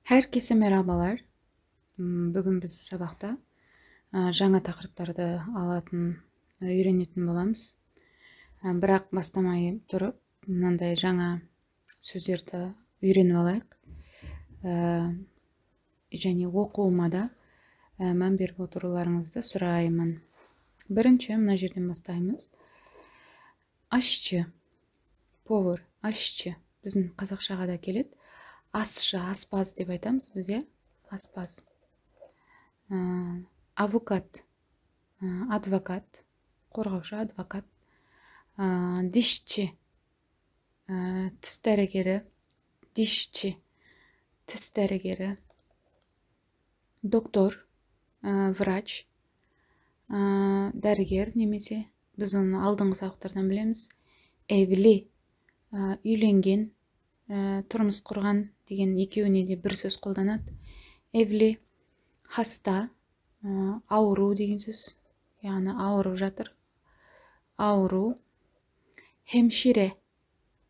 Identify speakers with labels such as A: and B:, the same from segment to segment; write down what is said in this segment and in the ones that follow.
A: Herkese merhabalar. Бүгін біз сабақта жаңа тақырыптарды үйренетін боламыз. Бірақ бастамай тұрып, мынандай жаңа сөздерді үйреніп алайық. Және оқуыма да мән беріп отыруларыңызды сұраймын. Бірінші мына жерден бастаймыз. Ашчы, повар, ашчы. Біздің қазақшаға да келеді. Асшы, аспаз деп айтамыз біз, аспаз. Авокат, адвокат, қорғаушы, адвокат. Дишчи, тіс дәрігері, дишчи, тіс дәрігері. Доктор, врач, дәрігер немесе біз оны алдыңғы сабақтардан білеміз. Evli, үйленген, тұрмыс құрған деген екеуіне де бір сөз қолданады. Evli, хаста, ауру деген сөз, яғни ауырып жатыр, ауру. Хемшире,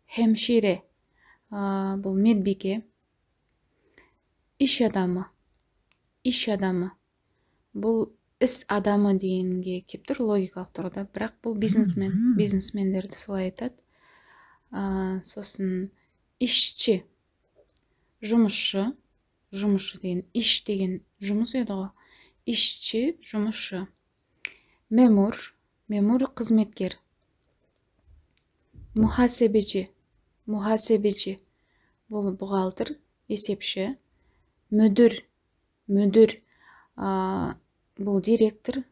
A: хемшире, бұл медбике. Иш адамы, бұл іс адамы дегенге келіп тұр логикалық тұрғыда, бірақ бұл бизнесмендерді солай айтады. Сосын ишчи, жұмысшы деген, иш деген жұмыс еді ғой. Ишчи, жұмысшы. Мемур қызметкер. Muhasebeci, бұл бухгалтер, есепші. Müdür, бұл директор,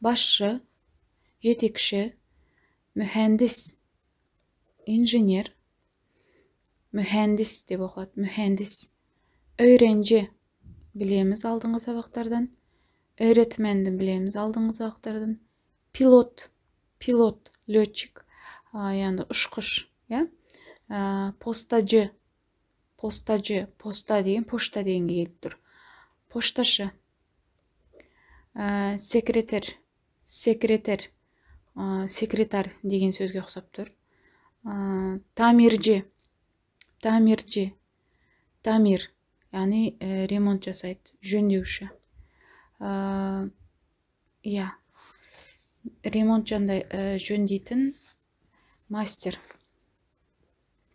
A: басшы, жетекші. Mühendis, инженер. Mühendis деп оқылады, mühendis. Öğrenci, білеміз алдыңғы сабақтардан. Öğretmenді білеміз алдыңғы сабақтардан. Pilot, летчик, яғни ұшқыш. Постажы, поста деген, пошта дегенге келіп тұр. Пошташы. Секретарь, секретарь деген сөзге ұқсап тұр. Тамиржи, яғни ремонт жасайды, жөндеуші. Ремонт жөндейтін мастер.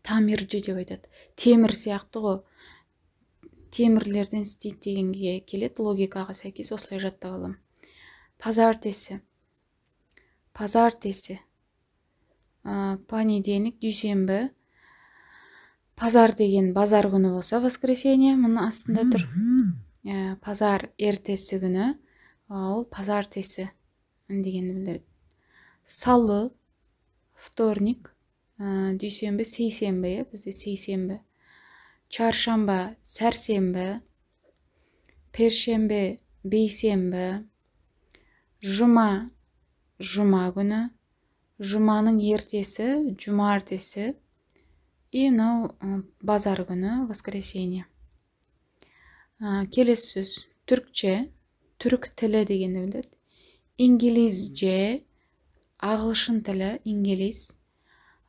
A: Тамиржи деп айтады. Темір сияқты ғой. Темірлерден істейді дегенге келеді, логикаға сәйкес осылай жаттап аламын. Пазартесі. Понедельник, дүйсенбі. Пазар деген базар күні болса, воскресенье, мұның астында тұр. Пазар ертесі күні, ол пазартесі дегенді білдіреді. Салы, вторник, дүйсенбі, сейсенбі, бізде сейсенбі. Çarşamba, сәрсенбі. Першембе, бейсенбі. Жұма, жұма күні. Жұманың ертесі, жұма ертесі. И базар күні, воскресенье. Келесі сөз, түркче, түрк тілі дегенді білдіреді. İngilizce, ағылшын тілі, İngiliz.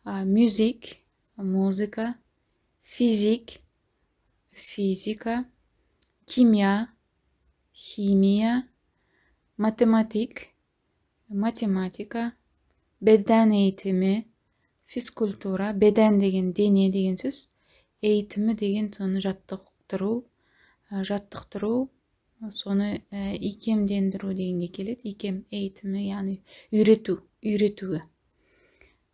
A: Müzik, музыка. Fizik, fizika. Kimya, химия. Matematik, matematika. Beden eğitimi, физкультура. Beden деген дене деген сөз. Eğitimi деген соны жаттықтыру, соны икемдендіру дегенге келеді. Икем, eğitimi, яғни үйретуі.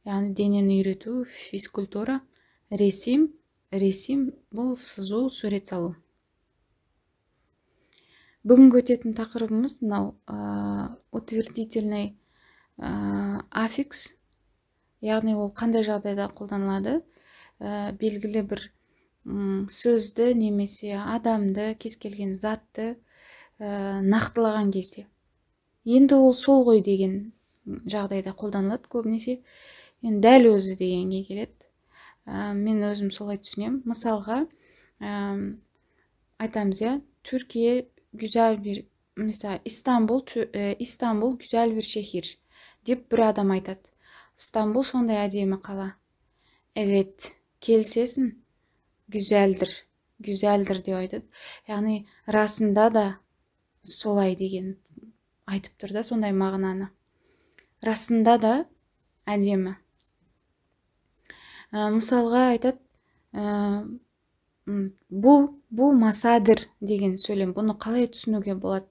A: Яғни денені үйрету, физкультура. Ресим бұл сызу, сурет салу. Бүгінгі өтетін тақырыбымыз мынау утвердительный аффикс. Яғни ол қандай жағдайда қолданылады? Белгілі бір сөзді немесе адамды, кез келген затты нақтылаған кезде. Енді ол сол ғой деген жағдайда қолданылады көбінесе. Енді дәл өзі дегенге келеді. Мен өзім солай түсінем. Мысалға, айтамыз, Türkiye güzel bir, mesela İstanbul güzel bir şehir деп бір адам айтады. İstanbul сондай әдемі қала. Evet, келісесің, güzeldir, güzeldir деп айтады. Яғни расында да солай деген айтып тұр да, сондай мағынаны. Расында да әдемі. Мысалға айтады, бұл масадыр деген сөйлем. Бұны қалай түсінуге болады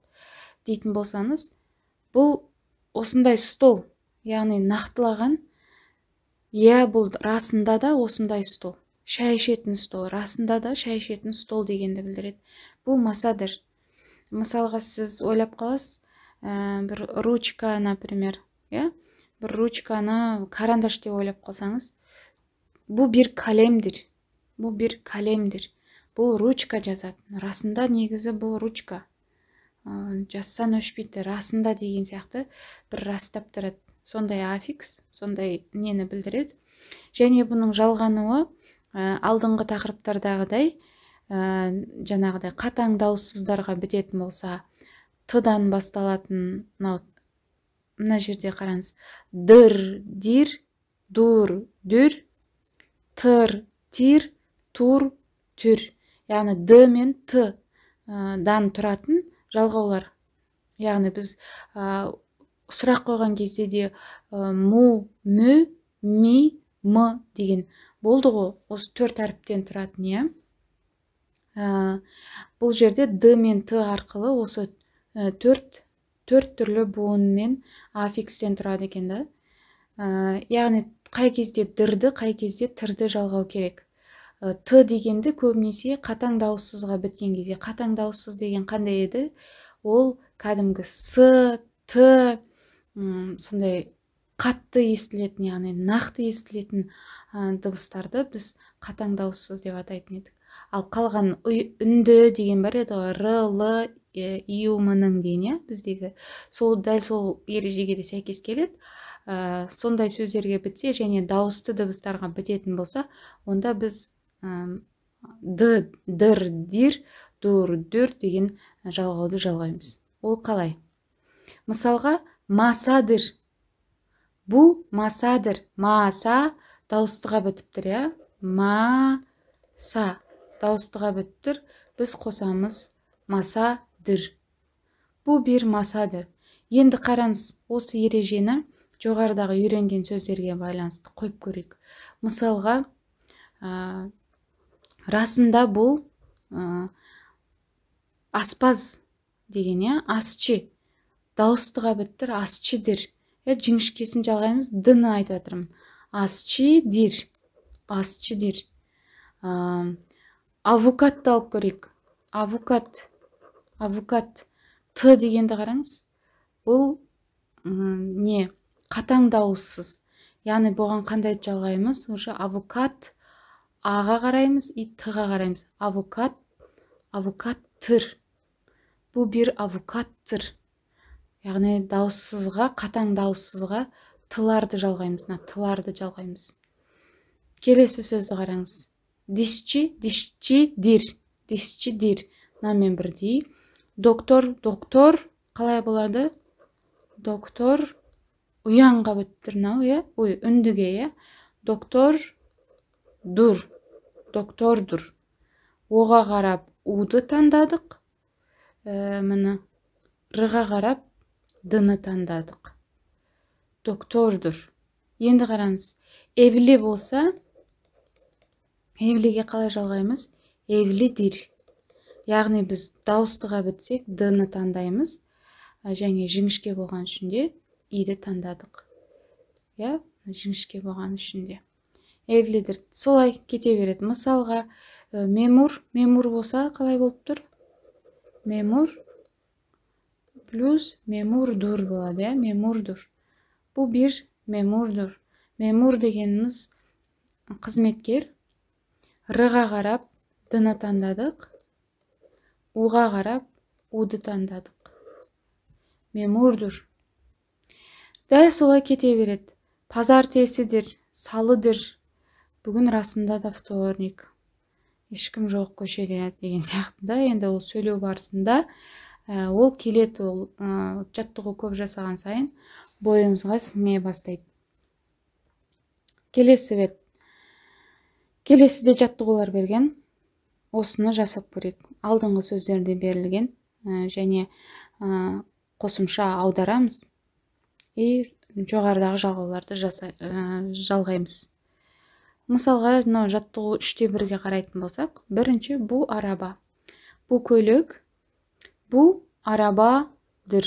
A: дейтін болсаңыз, бұл осындай стол, яғни нақтылаған, бұл расында да осындай стол. Шай ішетін стол, расында да шай ішетін стол дегенді білдіреді. Бұл масадыр. Мысалға сіз ойлап қаласыз, бір ручка, например, бір ручканы карандаш деп ойлап қалсаңыз, бұл бір калемдір. Бұл бір калемдір. Бұл ручка жазатын. Расында негізі бұл ручка. Жазсан өшпейді. Расында деген сияқты бір растап тұрады. Сондай аффикс, сондай нені білдіреді. Және бұның жалғануы алдыңғы тақырыптардағыдай, жаңағыдай қатаң дауыссыздарға бітетін болса, т-дан басталатын, мына жерде қараңыз, дыр, дир, дур, дүр, тыр, тир, тур, түр. Яғни д мен т дан тұратын жалғаулар. Яғни біз сұрақ қойған кезде де му, мө, ми, м деген болды ғой. Осы 4 әріптен тұратын, бұл жерде д мен т арқылы осы 4 түрлі буын мен аффикстен тұрады екен да. Яғни қай кезде дырды, қай кезде тырды жалғау керек. Т дегенді көбінесе қатаң дауыссызға біткен кезде. Қатаң дауыссыз деген қандай еді? Ол кәдімгі с, т, сондай қатты естілетін, яғни нақты естілетін дыбыстарды біз қатаң дауыссыз деп атайтын едік. Ал қалған үнді деген бар еді ғой, р, л, ю-ның деген, біздегі дәл сол ережеге де сәйкес келеді. Сондай сөздерге бітсе және дауысты дыбыстарға бітетін болса, онда біз д, дыр, дир, дур, дүр деген жалғауды жалғаймыз. Ол қалай? Мысалға, масадыр. Бұл масадыр. Маса дауыстыға бітіптір, маса дауыстыға бітіптір. Біз қосамыз масадыр. Бұл бір масадыр. Енді қараңыз, осы ережені жоғарыдағы үйренген сөздерге байланысты қойып көрейік. Мысалға, расында бұл аспаз деген, асчы. Дауыстыға біттір, асчыдыр. Жіңішкесін жалғаймыз, д-ны айтып жатырмын. Асчыдыр. Асчыдыр. Авукатты алып көрейік. Авукат. Авукат. Т дегенді қараңыз. Бұл не? Қатаң дауыссыз. Яғни бұған қандай жалғаймыз? Уже авукат аға қараймыз, и т-ға қараймыз. Авукат, авукаттыр. Бұл бір авукаттыр. Яғни дауыссызға, қатаң дауыссызға тыларды жалғаймыз. Тыларды жалғаймыз. Келесі сөзді қараңыз. Дишчи, дишчидир. Дишчидир. Намен бірдей. Доктор, доктор. Қалай болады? Доктор. Уянға біттір, үндіге, доктор, дур. Доктор, дур. Оға қарап, уды таңдадық. Мұны рыға қарап, дыны таңдадық. Доктордур. Енді қараңыз. Евлі болса, евліге қалай жалғаймыз? Евлидир. Яғни біз дауыстыға бітсек, дыны таңдаймыз. Және жіңішке болған үшінде иді таңдадық. Жіңішке болған үшінде. Евлидир. Солай кете береді. Мысалға, мемур. Мемур болса, қалай болып тұр? Мемур плюс мемурдур болады, мемурдур. Бұл бір мемурдур. Мемур дегеніміз қызметкер. Рыға қарап, дыны таңдадық. Уға қарап, уды таңдадық. Мемурдур. Дәл солай кете береді. Пазар тесідір, салыдыр. Бүгін расында да вторник. Ешкім жоқ көшеде деген сияқтында. Енді ол сөйлеу барысында ол келет, ол жаттығу көп жасаған сайын бойыңызға сіңе бастайды. Келесі бет. Келесіде жаттығулар берген. осыны жасап көрейік. Алдыңғы сөздерде берілген және қосымша аударамыз и жоғарыдағы жалғауларды жалғаймыз. Мысалға, жаттығу 3-1-ге қарайтын болсақ, бірінші бұл араба. Бұл көлік, бұл арабадыр.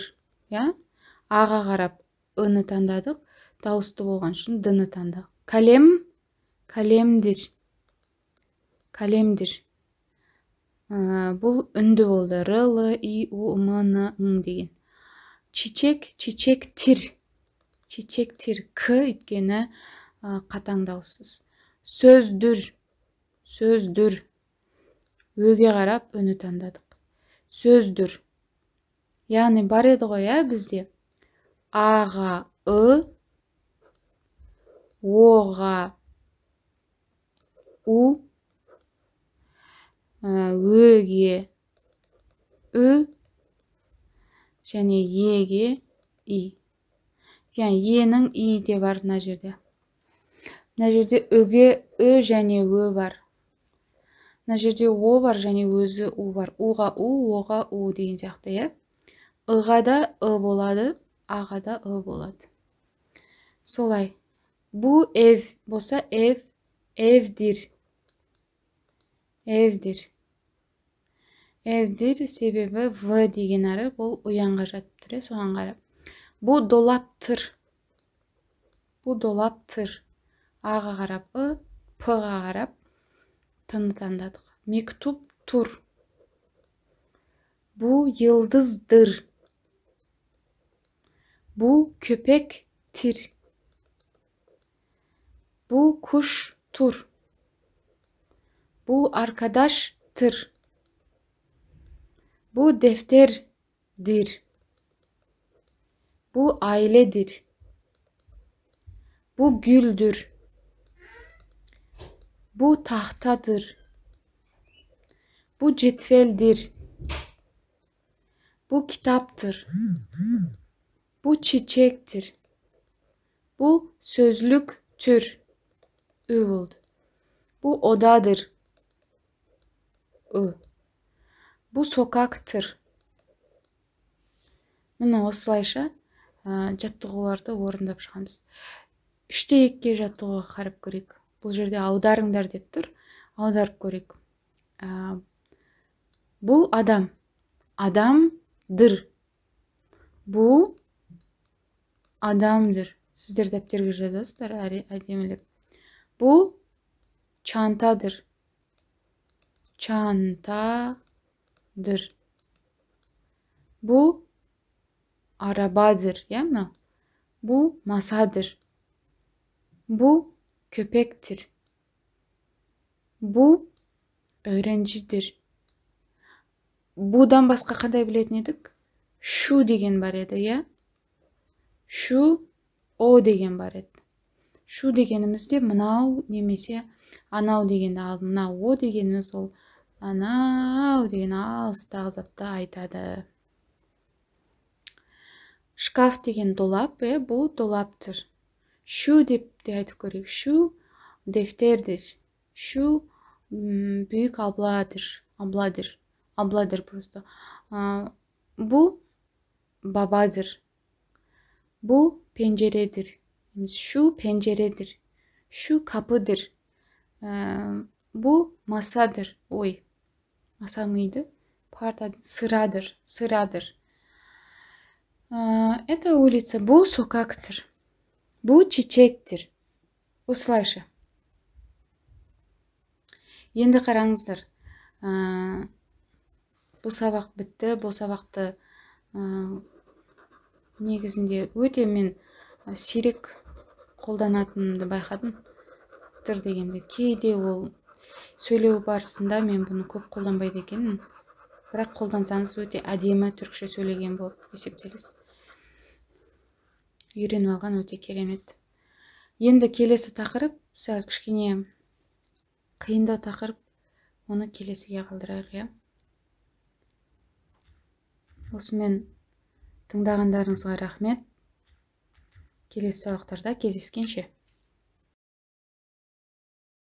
A: Аға қарап ы-ны таңдадық, дауысты болған үшін д-ны таңдадық. Калем, калемдір. Калемдір. Бұл үнді болды. Р, Л, И, У, М, Н, Ң деген. Чечек, чечектір. Чечектір. К өйткені қатаң дауыссыз. Сөздүр. Сөздүр. Өге қарап үні таңдадық. Сөздүр. Яғни бар еді ғой, бізде аға ы, оға у, өге ү, және еге и. Яғни енің и де бар мына жерде. Мына жерде өге ү және ө бар. Мына жерде о бар және өзі у бар. Уға у, оға у деген сияқты, Ыға да ы болады, аға да ы болады. Солай. Бұл ев болса, евдір. Евдір. Евдір себебі в деген әрі бұл ұянға жатып тұр, соған қарап. Бұл долаптыр. Бұл долаптыр. Аға қарап ы, п-ға қарап т-ны таңдадық. Мектуп тұр. Бұл йылдыздыр. Бұл köpektір. Бұл kuş тұр. Бұл arkadaştır. Бұл defterdir. Бұл ailedir. Бұл güldür. Бұл tahtadır. Бұл cetveldir. Bu kitaptır. Bu çiçektir. Bu sözlüktür. Ü oldu. Bu odadır. Ü. Bu sokaktır. Міне осылайша жаттығуларды орындап шығамыз. 3-2 жаттығуға қарап көрейік. Бұл жерде аударыңдар деп тұр. Аударып көрейік. Бұл адам. Адамдыр. Бұл адамдыр. Сіздер дәптерге жазасыздар әдемілеп. Бұл çantadır. Çantadır. Bu arabadır. Bu masadır. Bu köpektir. Bu öğrencidir. Budan басқа қандай білетін едік? Шу деген бар еді, Шу, о деген бар еді. Шу дегенімізде мынау немесе анау дегенді алып, мынау о дегеніміз ол анау деген алыстағы затты айтады. Шкаф деген долап, бұл долаптыр. Шу деп те айтып көрейік. Шу defterdir. Шу büyük abladır. Abladır просто. Bu babadır. Bu penceredir. Şu penceredir. Şu kapıdır. Bu masadır. Oy. Masa mıydı? Pardon. Sıradır. Sıradır. Это улица. Bu sokaktır. Bu çiçektir. Осылайша. Енді қараңыздар. Бұл сабақ бітті. Бұл сабақты негізінде өте мен сирек қолданатынымды байқадым. Тыр дегенде кейде ол сөйлеу барысында мен бұны көп қолданбайды екенмін. Бірақ қолдансаңыз өте әдемі түркше сөйлеген болып есептелесіз. Үйреніп алған өте керемет. Енді келесі тақырып, сәл кішкене қиындау тақырып, оны келесіге қалдырайық. Осымен тыңдағандарыңызға рахмет. Келесі сабақтарда кездескенше.